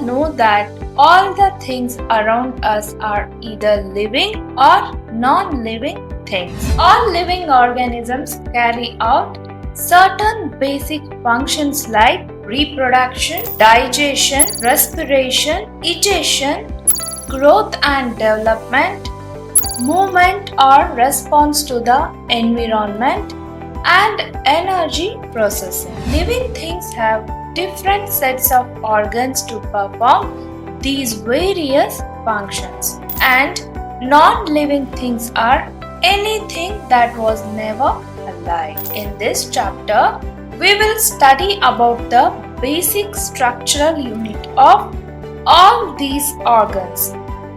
know that all the things around us are either living or non-living things. All living organisms carry out certain basic functions like reproduction, digestion, respiration, egestion, growth and development, movement or response to the environment, and energy processing. Living things have different sets of organs to perform these various functions, and non-living things are anything that was never alive. In this chapter, we will study about the basic structural unit of all these organs,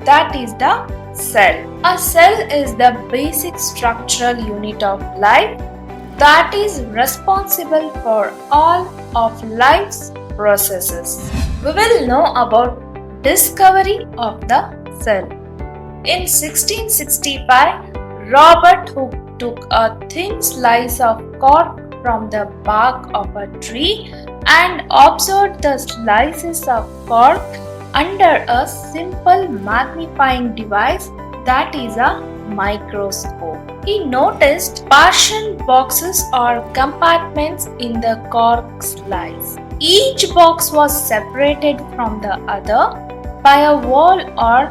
that is the cell. A cell is the basic structural unit of life that is responsible for all of life's processes. We will know about discovery of the cell. In 1665, Robert Hooke took a thin slice of cork from the bark of a tree and observed the slices of cork under a simple magnifying device, that is a microscope. He noticed partial boxes or compartments in the cork slice. Each box was separated from the other by a wall or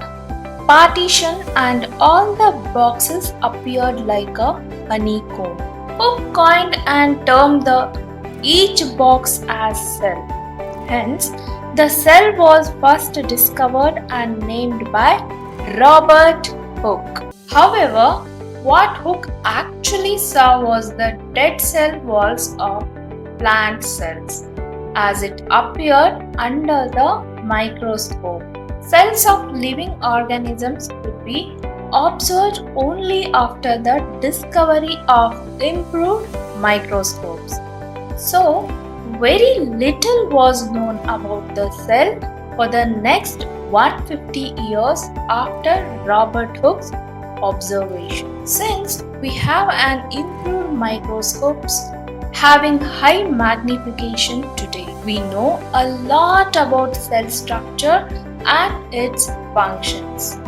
partition, and all the boxes appeared like a honeycomb. Hooke coined and termed each box as cell. Hence, the cell was first discovered and named by Robert Hooke. However, what Hooke actually saw was the dead cell walls of plant cells as it appeared under the microscope. Cells of living organisms could be observed only after the discovery of improved microscopes. So, very little was known about the cell for the next 150 years after Robert Hooke's observation. Since we have an improved microscopes having high magnification today, we know a lot about cell structure and its functions.